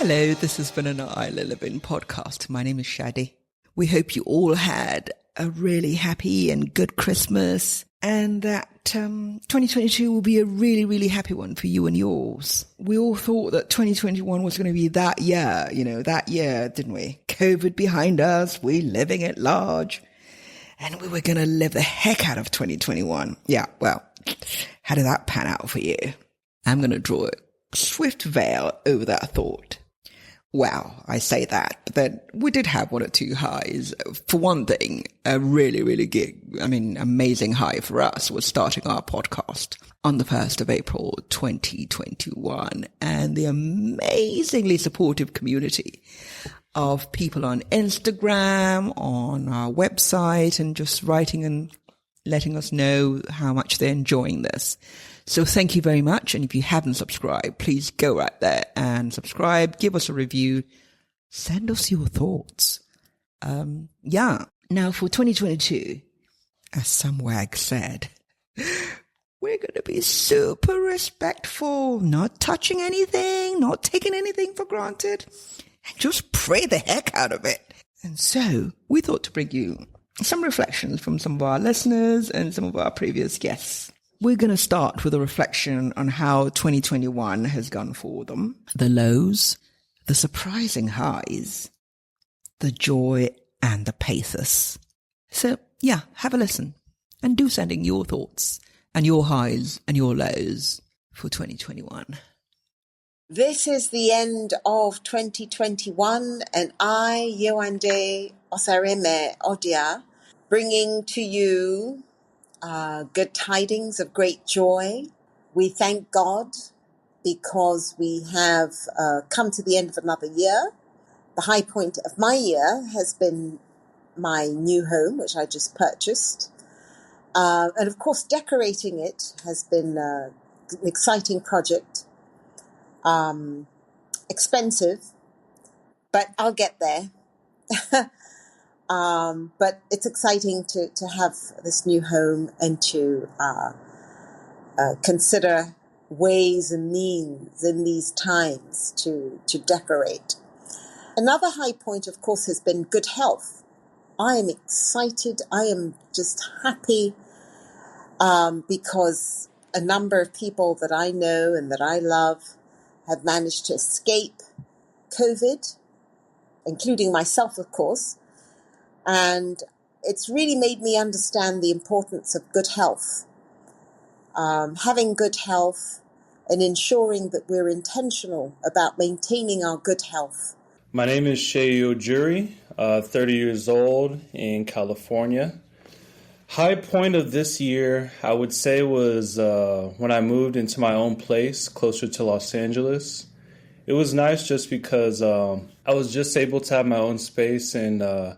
Hello, this has been an Isla Living podcast. My name is Shadi. We hope you all had a really happy and good Christmas, and that 2022 will be a really, really happy one for you and yours. We all thought that 2021 was going to be that year, didn't we? COVID behind us, we living at large, and we were going to live the heck out of 2021. Yeah, well, how did that pan out for you? I'm going to draw a swift veil over that thought. Well, I say that, but then we did have one or two highs. For one thing, a really, really amazing high for us was starting our podcast on the 1st of April, 2021, and the amazingly supportive community of people on Instagram, on our website, and just writing and letting us know how much they're enjoying this. So thank you very much. And if you haven't subscribed, please go right there and subscribe. Give us a review. Send us your thoughts. Now for 2022, as some wag said, we're going to be super respectful, not touching anything, not taking anything for granted, and just pray the heck out of it. And so we thought to bring you some reflections from some of our listeners and some of our previous guests. We're going to start with a reflection on how 2021 has gone for them. The lows, the surprising highs, the joy and the pathos. So, yeah, have a listen and do send in your thoughts and your highs and your lows for 2021. This is the end of 2021, and I, Yewande Osahrieme-Odia, bringing to you good tidings of great joy. We thank God because we have come to the end of another year. The high point of my year has been my new home, which I just purchased. And of course, decorating it has been an exciting project. Expensive, but I'll get there. But it's exciting to have this new home and to consider ways and means in these times to decorate. Another high point, of course, has been good health. I am excited. I am just happy because a number of people that I know and that I love have managed to escape COVID, including myself, of course. And it's really made me understand the importance of good health. Having good health and ensuring that we're intentional about maintaining our good health. My name is Seyi Ojuri, 30 years old in California. High point of this year, I would say, was when I moved into my own place closer to Los Angeles. It was nice just because I was just able to have my own space and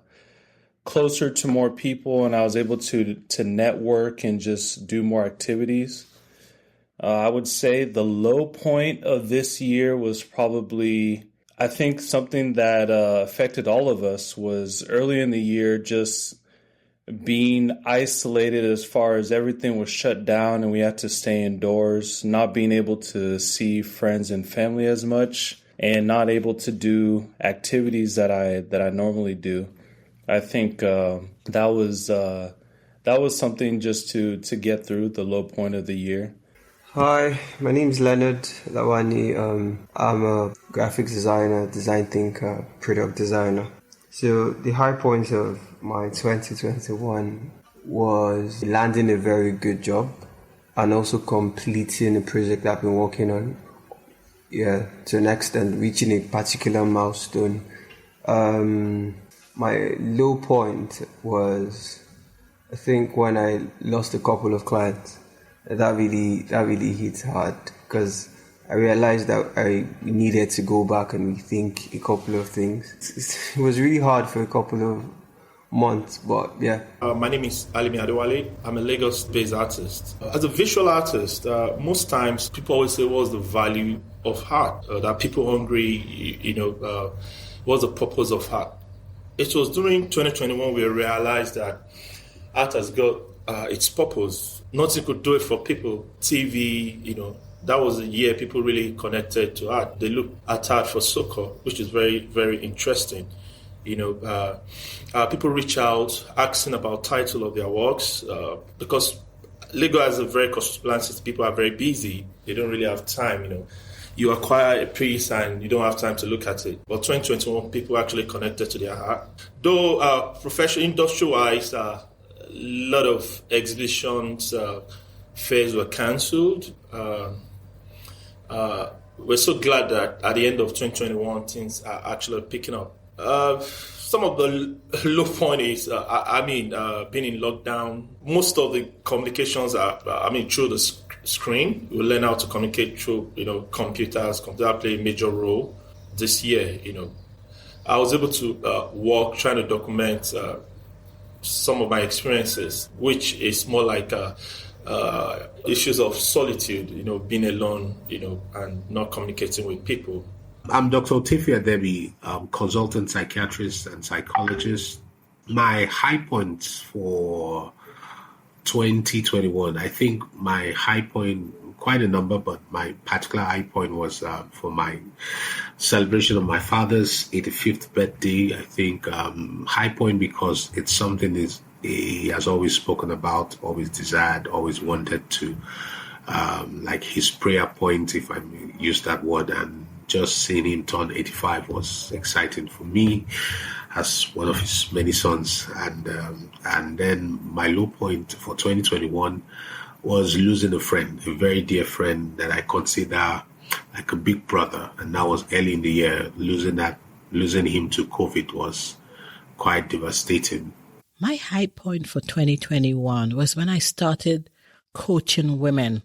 closer to more people, and I was able to network and just do more activities. I would say the low point of this year was probably, I think, something that affected all of us was early in the year, just being isolated as far as everything was shut down and we had to stay indoors, not being able to see friends and family as much, and not able to do activities that I normally do. I think that was something just to get through the low point of the year. Hi, my name is Leonard Lawani. I'm a graphics designer, design thinker, product designer. So the high point of my 2021 was landing a very good job and also completing a project I've been working on. Yeah, to an extent, reaching a particular milestone. My low point was, I think, when I lost a couple of clients. That really hit hard because I realized that I needed to go back and rethink a couple of things. It was really hard for a couple of months, but yeah. My name is Alimi Adewale. I'm a Lagos-based artist. As a visual artist, most times people always say, what's the value of art? That people hungry, what's the purpose of art? It was during 2021 we realized that art has got its purpose. Nothing could do it for people. TV, that was the year people really connected to art. They looked at art for soccer, which is very, very interesting. People reach out asking about title of their works because Lagos has a very cosmopolitan city. People are very busy. They don't really have time, You acquire a piece and you don't have time to look at it. But 2021, people actually connected to their art. Though professional, industry-wise, a lot of exhibitions, fairs were cancelled. We're so glad that at the end of 2021, things are actually picking up. Some of the low point is, being in lockdown. Most of the communications are, through the screen. We learn how to communicate through, computers. Computer play a major role this year. I was able to work trying to document some of my experiences, which is more like issues of solitude, being alone, and not communicating with people. I'm Dr. Otefe Edebi, consultant psychiatrist and psychologist. My high points for 2021, I think my high point, quite a number, but my particular high point was for my celebration of my father's 85th birthday. I think high point because it's something he has always spoken about, always desired, always wanted to, like his prayer point, if I may use that word, and just seeing him turn 85 was exciting for me as one of his many sons. And then my low point for 2021 was losing a friend, a very dear friend that I consider like a big brother. And that was early in the year. Losing him to COVID was quite devastating. My high point for 2021 was when I started coaching women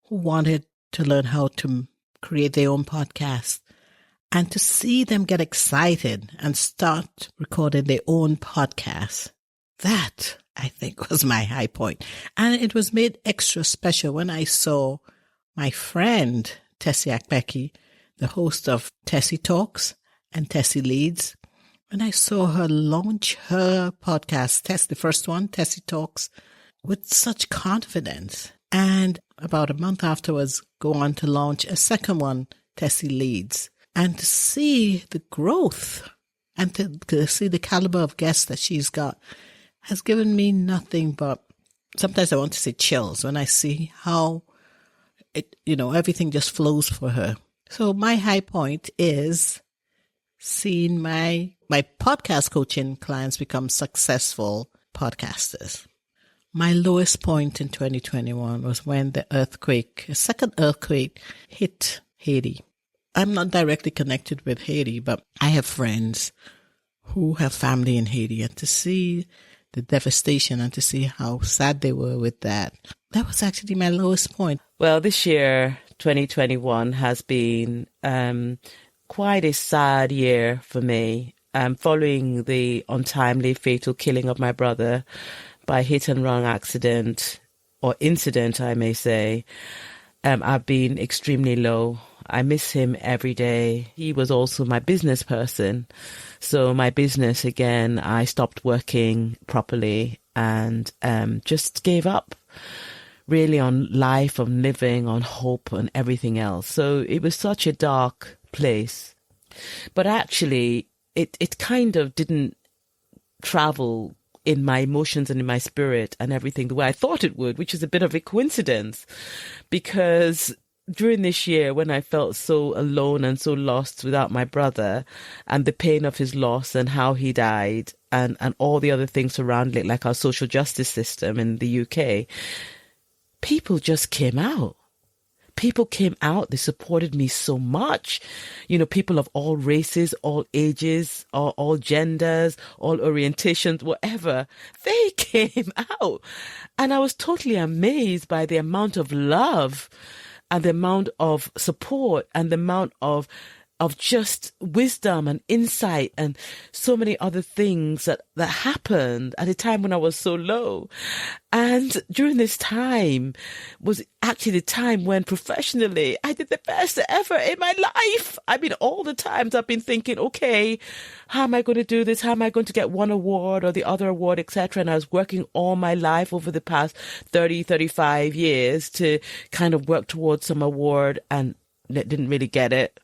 who wanted to learn how to create their own podcast, and to see them get excited and start recording their own podcast. That, I think, was my high point. And it was made extra special when I saw my friend, Tesse Akpeki, the host of Tesse Talks and Tesse Leads, when I saw her launch her podcast, the first one, Tesse Talks, with such confidence. And about a month afterwards, go on to launch a second one, Tesse Leads. And to see the growth and to see the caliber of guests that she's got has given me nothing but, sometimes I want to say chills when I see how it, everything just flows for her. So my high point is seeing my podcast coaching clients become successful podcasters. My lowest point in 2021 was when a second earthquake hit Haiti. I'm not directly connected with Haiti, but I have friends who have family in Haiti, and to see the devastation and to see how sad they were with that was actually my lowest point. Well, this year, 2021, has been quite a sad year for me. Following the untimely fatal killing of my brother by hit-and-run accident or incident, I may say, I've been extremely low. I miss him every day. He was also my business person. So my business, again, I stopped working properly and just gave up really on life, on living, on hope, and everything else. So it was such a dark place. But actually, it kind of didn't travel in my emotions and in my spirit and everything the way I thought it would, which is a bit of a coincidence, because during this year when I felt so alone and so lost without my brother and the pain of his loss and how he died and all the other things surrounding it, like our social justice system in the UK, people just came out. People came out. They supported me so much. People of all races, all ages, all genders, all orientations, whatever. They came out. And I was totally amazed by the amount of love and the amount of support and the amount of of just wisdom and insight and so many other things that happened at a time when I was so low. And during this time was actually the time when professionally I did the best ever in my life. I mean, all the times I've been thinking, okay, how am I going to do this? How am I going to get one award or the other award, etc.? And I was working all my life over the past 30, 35 years to kind of work towards some award, and didn't really get it.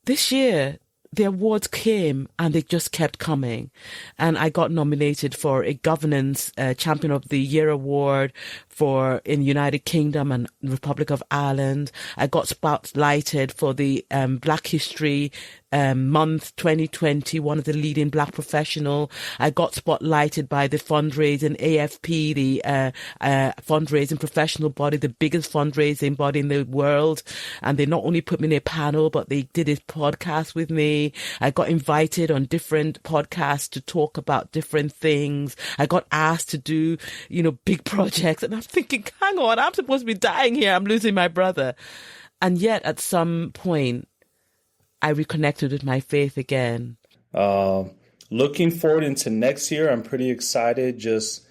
This year, the awards came and they just kept coming. And I got nominated for a Governance Champion of the Year award in United Kingdom and Republic of Ireland. I got spotlighted for the Black History Month 2020, one of the leading Black professional. I got spotlighted by the fundraising AFP, the fundraising professional body, the biggest fundraising body in the world. And they not only put me in a panel, but they did a podcast with me. I got invited on different podcasts to talk about different things. I got asked to do, big projects. And I'm thinking, hang on, I'm supposed to be dying here. I'm losing my brother. And yet at some point, I reconnected with my faith again. Looking forward into next year, I'm pretty excited just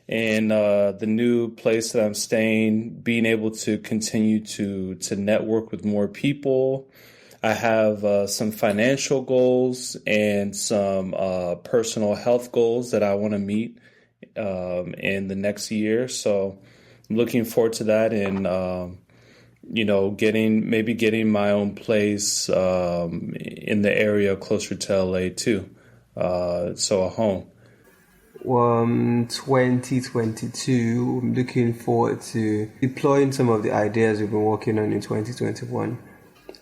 in the new place that I'm staying, being able to continue to network with more people. I have some financial goals and some personal health goals that I want to meet in the next year. So I'm looking forward to that and getting my own place in the area closer to LA too. So a home. 2022, I'm looking forward to deploying some of the ideas we've been working on in 2021.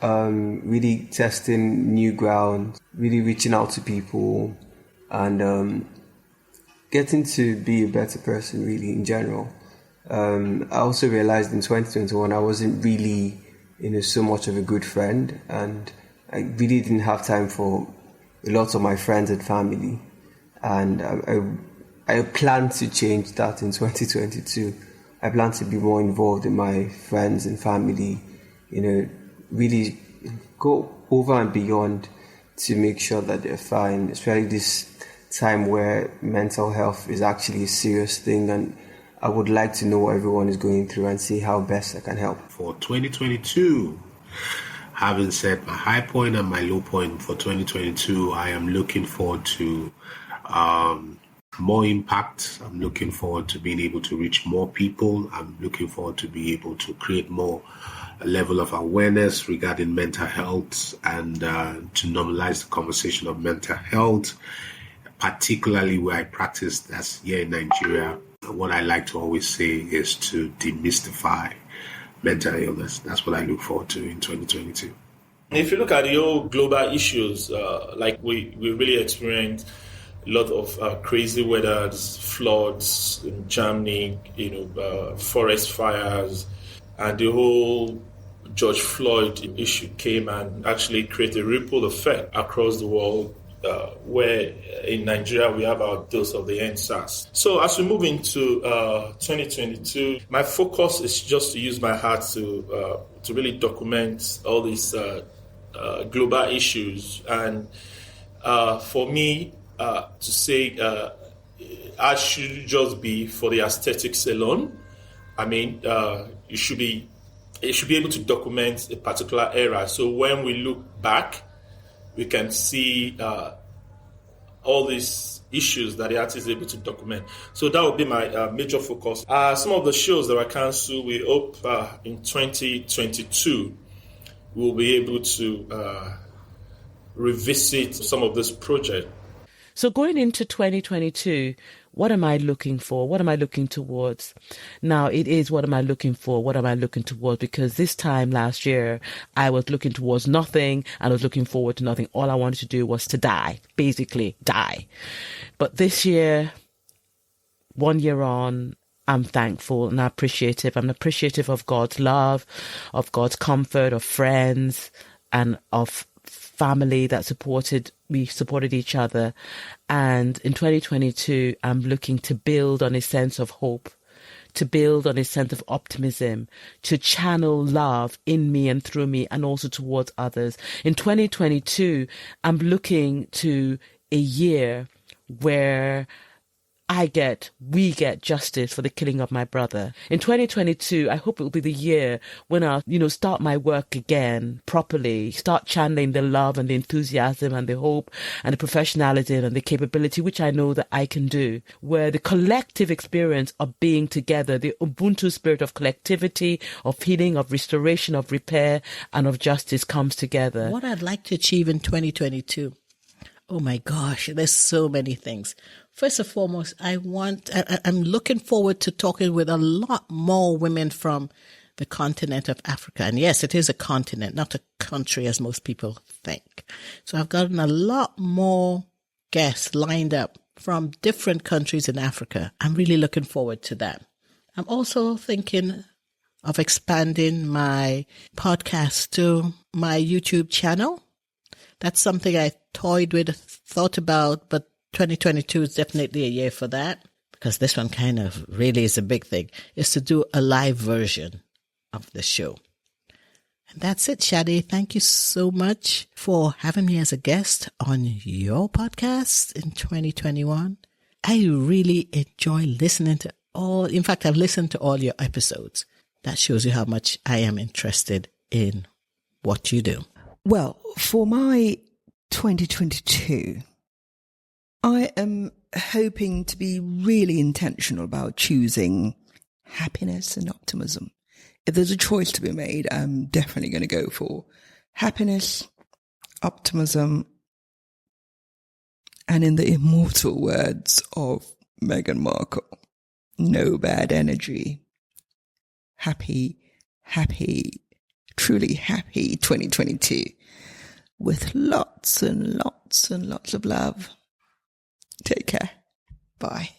Really testing new ground, really reaching out to people and getting to be a better person really in general. I also realized in 2021 I wasn't really, so much of a good friend, and I really didn't have time for a lot of my friends and family. And I plan to change that in 2022. I plan to be more involved in my friends and family, really go over and beyond to make sure that they're fine, especially this time where mental health is actually a serious thing, and I would like to know what everyone is going through and see how best I can help. For 2022, having said my high point and my low point for 2022, I am looking forward to more impact. I'm looking forward to being able to reach more people. I'm looking forward to be able to create more level of awareness regarding mental health and to normalize the conversation of mental health, particularly where I practice that's here in Nigeria. What I like to always say is to demystify mental illness. That's what I look forward to in 2022. If you look at the old global issues, like we really experienced a lot of crazy weather, floods in Germany, forest fires, and the whole George Floyd issue came and actually created a ripple effect across the world, where in Nigeria we have our dose of the EndSARS. So as we move into 2022, my focus is just to use my heart to really document all these global issues, and for me to say I should just be for the aesthetics alone. I mean, it should be able to document a particular era. So when we look back, we can see all these issues that the artist is able to document. So that would be my major focus. Some of the shows that I cancel, we hope in 2022 we'll be able to revisit some of this project. So going into 2022, what am I looking for? What am I looking towards? Now it is, what am I looking for? What am I looking towards? Because this time last year, I was looking towards nothing and I was looking forward to nothing. All I wanted to do was to die, basically die. But this year, 1 year on, I'm thankful and appreciative. I'm appreciative of God's love, of God's comfort, of friends, and of family that supported each other. And in 2022, I'm looking to build on a sense of hope to build on a sense of optimism, to channel love in me and through me and also towards others. In 2022, I'm looking to a year where we get justice for the killing of my brother. In 2022, I hope it will be the year when I'll, start my work again properly, start channeling the love and the enthusiasm and the hope and the professionalism and the capability, which I know that I can do, where the collective experience of being together, the Ubuntu spirit of collectivity, of healing, of restoration, of repair, and of justice comes together. What I'd like to achieve in 2022. Oh my gosh, there's so many things. First and foremost, I'm looking forward to talking with a lot more women from the continent of Africa. And yes, it is a continent, not a country as most people think. So I've gotten a lot more guests lined up from different countries in Africa. I'm really looking forward to that. I'm also thinking of expanding my podcast to my YouTube channel. That's something I toyed with, thought about, but 2022 is definitely a year for that, because this one kind of really is a big thing, is to do a live version of the show. And that's it, Shadi. Thank you so much for having me as a guest on your podcast in 2021. I really enjoy listening to I've listened to all your episodes. That shows you how much I am interested in what you do. Well, for my 2022, I am hoping to be really intentional about choosing happiness and optimism. If there's a choice to be made, I'm definitely going to go for happiness, optimism, and in the immortal words of Meghan Markle, no bad energy. Happy, truly happy 2022 with lots and lots and lots of love. Take care. Bye.